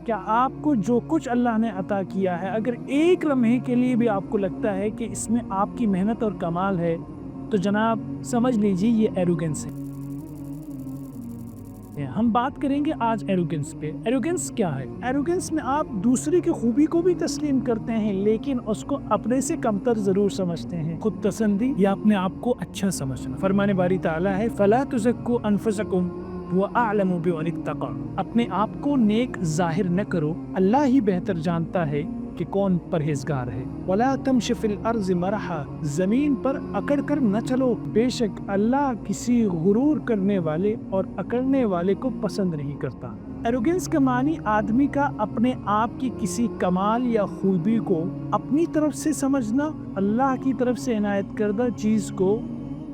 کیا آپ کو جو کچھ اللہ نے عطا کیا ہے اگر ایک لمحے کے لیے بھی آپ کو لگتا ہے کہ اس میں آپ کی محنت اور کمال ہے تو جناب سمجھ لیجیے یہ ایروگنس ہے۔ ہم بات کریں گے آج ایروگنس پہ۔ ایروگنس کیا ہے؟ ایروگنس میں آپ دوسرے کی خوبی کو بھی تسلیم کرتے ہیں لیکن اس کو اپنے سے کمتر ضرور سمجھتے ہیں۔ خود پسندی یا اپنے آپ کو اچھا سمجھنا۔ فرمان باری تعالیٰ ہے فَلَا تُزَكُّوا أَنفُسَكُمْ وَأَعْلَمُ بِمَنِ اتَّقَىٰ۔ اپنے آپ کو نیک ظاہر نہ کرو، اللہ ہی بہتر جانتا ہے کہ کون پرہیزگار ہے۔ وَلَا تَمْشِ فِي الْأَرْضِ مَرَحًا، زمین پر اکڑ کر نہ چلو، بے شک اللہ کسی غرور کرنے والے اور اکڑنے والے کو پسند نہیں کرتا۔ ایروگنس کا معنی آدمی کا اپنے آپ کی کسی کمال یا خوبی کو اپنی طرف سے سمجھنا، اللہ کی طرف سے عنایت کردہ چیز کو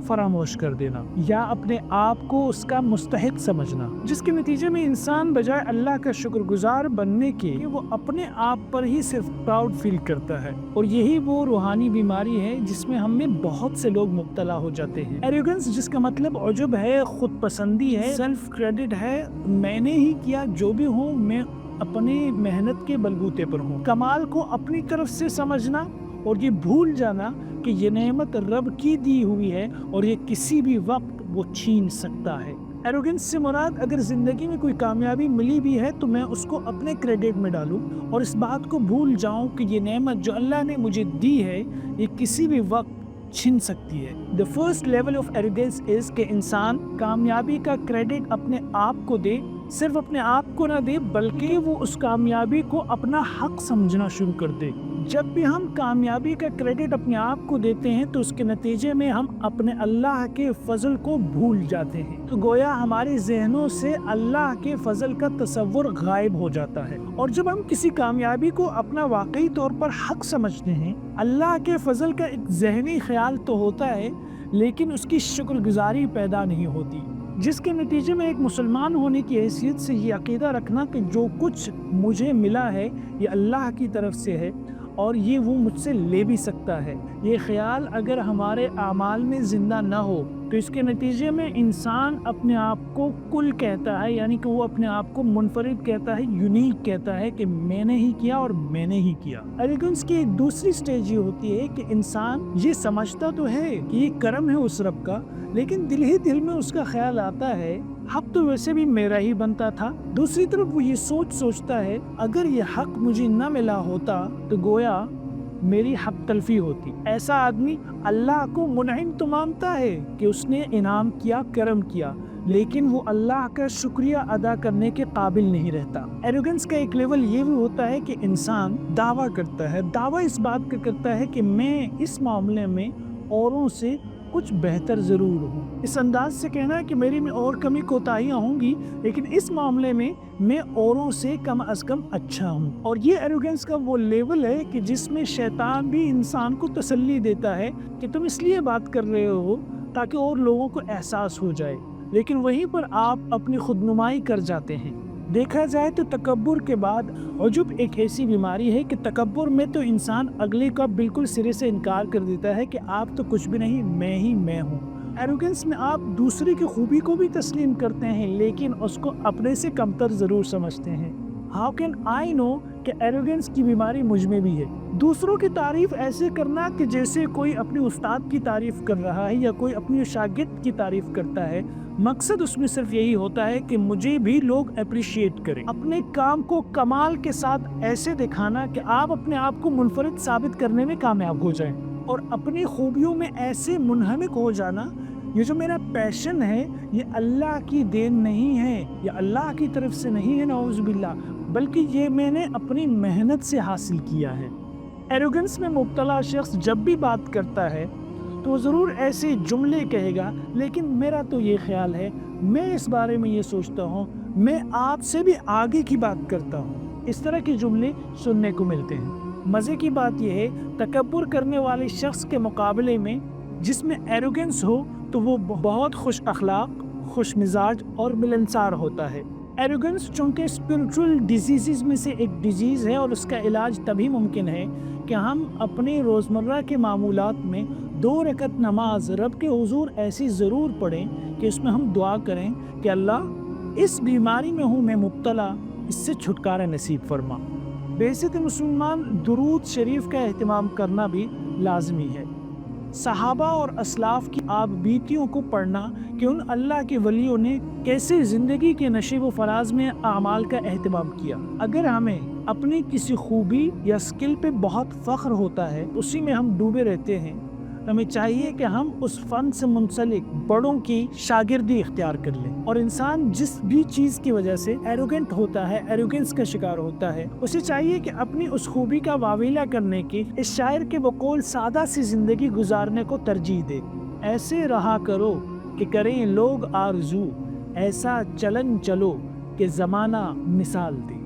فراموش کر دینا یا اپنے آپ کو اس کا مستحق سمجھنا، جس کے نتیجے میں انسان بجائے اللہ کا شکر گزار بننے کے وہ اپنے آپ پر ہی صرف پراؤڈ فیل کرتا ہے، اور یہی وہ روحانی بیماری ہے جس میں ہم میں بہت سے لوگ مبتلا ہو جاتے ہیں۔ ایروگنس جس کا مطلب عجب ہے، خود پسندی ہے، سیلف کریڈٹ ہے، میں نے ہی کیا، جو بھی ہوں میں اپنی محنت کے بلبوتے پر ہوں، کمال کو اپنی طرف سے سمجھنا اور یہ بھول جانا کہ یہ نعمت رب کی دی ہوئی ہے اور یہ کسی بھی وقت وہ چھین سکتا ہے۔ ایروگنس سے مراد اگر زندگی میں کوئی کامیابی ملی بھی ہے تو میں اس کو اپنے کریڈٹ میں ڈالوں اور اس بات کو بھول جاؤں کہ یہ نعمت جو اللہ نے مجھے دی ہے یہ کسی بھی وقت چھن سکتی ہے۔ The first level of arrogance is کہ انسان کامیابی کا کریڈٹ اپنے آپ کو دے، صرف اپنے آپ کو نہ دے بلکہ وہ اس کامیابی کو اپنا حق سمجھنا شروع کر دے۔ جب بھی ہم کامیابی کا کریڈٹ اپنے آپ کو دیتے ہیں تو اس کے نتیجے میں ہم اپنے اللہ کے فضل کو بھول جاتے ہیں، تو گویا ہمارے ذہنوں سے اللہ کے فضل کا تصور غائب ہو جاتا ہے۔ اور جب ہم کسی کامیابی کو اپنا واقعی طور پر حق سمجھتے ہیں، اللہ کے فضل کا ایک ذہنی خیال تو ہوتا ہے لیکن اس کی شکر گزاری پیدا نہیں ہوتی، جس کے نتیجے میں ایک مسلمان ہونے کی حیثیت سے یہ عقیدہ رکھنا کہ جو کچھ مجھے ملا ہے یہ اللہ کی طرف سے ہے اور یہ وہ مجھ سے لے بھی سکتا ہے، یہ خیال اگر ہمارے اعمال میں زندہ نہ ہو تو اس کے نتیجے میں انسان اپنے آپ کو کل کہتا ہے، یعنی کہ وہ اپنے آپ کو منفرد کہتا ہے، یونیک کہتا ہے کہ میں نے ہی کیا اور میں نے ہی کیا۔ ایروگنس کی ایک دوسری سٹیج یہ ہوتی ہے کہ انسان یہ سمجھتا تو ہے کہ یہ کرم ہے اس رب کا، لیکن دل ہی دل میں اس کا خیال آتا ہے حق تو ویسے بھی میرا ہی بنتا تھا۔ دوسری طرف وہ یہ سوچتا ہے اگر یہ حق مجھے نہ ملا ہوتا تو گویا میری حق تلفی ہوتی۔ ایسا آدمی اللہ کو منعم تو مانتا ہے کہ اس نے انعام کیا، کرم کیا، لیکن وہ اللہ کا شکریہ ادا کرنے کے قابل نہیں رہتا۔ ایروگنس کا ایک لیول یہ بھی ہوتا ہے کہ انسان دعویٰ کرتا ہے، دعویٰ اس بات کا کرتا ہے کہ میں اس معاملے میں اوروں سے کچھ بہتر ضرور ہوں، اس انداز سے کہنا کہ میری میں اور کمی کوتاہیاں ہوں گی لیکن اس معاملے میں میں اوروں سے کم از کم اچھا ہوں۔ اور یہ ایروگنس کا وہ لیول ہے کہ جس میں شیطان بھی انسان کو تسلی دیتا ہے کہ تم اس لیے بات کر رہے ہو تاکہ اور لوگوں کو احساس ہو جائے، لیکن وہیں پر آپ اپنی خود نمائی کر جاتے ہیں۔ دیکھا جائے تو تکبر کے بعد عجب ایک ایسی بیماری ہے کہ تکبر میں تو انسان اگلے کا بالکل سرے سے انکار کر دیتا ہے کہ آپ تو کچھ بھی نہیں، میں ہی میں ہوں۔ ایروگنس میں آپ دوسرے کی خوبی کو بھی تسلیم کرتے ہیں لیکن اس کو اپنے سے کمتر ضرور سمجھتے ہیں۔ How can I know کہ ایروگنس کی بیماری مجھ میں بھی ہے؟ دوسروں کی تعریف ایسے کرنا کہ جیسے کوئی اپنے استاد کی تعریف کر رہا ہے یا کوئی اپنی شاگرد کی تعریف کرتا ہے، مقصد اس میں صرف یہی ہوتا ہے کہ مجھے بھی لوگ اپریشیٹ کریں۔ اپنے کام کو کمال کے ساتھ ایسے دکھانا کہ آپ اپنے آپ کو منفرد ثابت کرنے میں کامیاب ہو جائیں، اور اپنی خوبیوں میں ایسے منہمک ہو جانا یہ جو میرا پیشن ہے یہ اللہ کی دین نہیں ہے، یہ اللہ کی طرف سے نہیں ہے نعوذ باللہ، بلکہ یہ میں نے اپنی محنت سے حاصل کیا ہے۔ ایروگنس میں مبتلا شخص جب بھی بات کرتا ہے تو ضرور ایسے جملے کہے گا لیکن میرا تو یہ خیال ہے، میں اس بارے میں یہ سوچتا ہوں، میں آپ سے بھی آگے کی بات کرتا ہوں، اس طرح کے جملے سننے کو ملتے ہیں۔ مزے کی بات یہ ہے تکبر کرنے والے شخص کے مقابلے میں جس میں ایروگنس ہو تو وہ بہت خوش اخلاق، خوش مزاج اور ملنسار ہوتا ہے۔ ایروگنس چونکہ اسپرچول ڈیزیزز میں سے ایک ڈیزیز ہے اور اس کا علاج تبھی ممکن ہے کہ ہم اپنے روزمرہ کے معمولات میں 2 رکعت نماز رب کے حضور ایسی ضرور پڑھیں کہ اس میں ہم دعا کریں کہ اللہ اس بیماری میں ہوں میں مبتلا، اس سے چھٹکارا نصیب فرما۔ بعثت مسلمان درود شریف کا اہتمام کرنا بھی لازمی ہے۔ صحابہ اور اسلاف کی آپ بیتیوں کو پڑھنا کہ ان اللہ کے ولیوں نے کیسے زندگی کے نشیب و فراز میں اعمال کا اہتمام کیا۔ اگر ہمیں اپنی کسی خوبی یا اسکل پہ بہت فخر ہوتا ہے، اسی میں ہم ڈوبے رہتے ہیں، ہمیں چاہیے کہ ہم اس فن سے منسلک بڑوں کی شاگردی اختیار کر لیں۔ اور انسان جس بھی چیز کی وجہ سے ایروگنٹ ہوتا ہے، ایروگنس کا شکار ہوتا ہے، اسے چاہیے کہ اپنی اس خوبی کا واویلا کرنے کی اس شاعر کے بقول سادہ سی زندگی گزارنے کو ترجیح دے۔ ایسے رہا کرو کہ کریں لوگ آرزو، ایسا چلن چلو کہ زمانہ مثال دے۔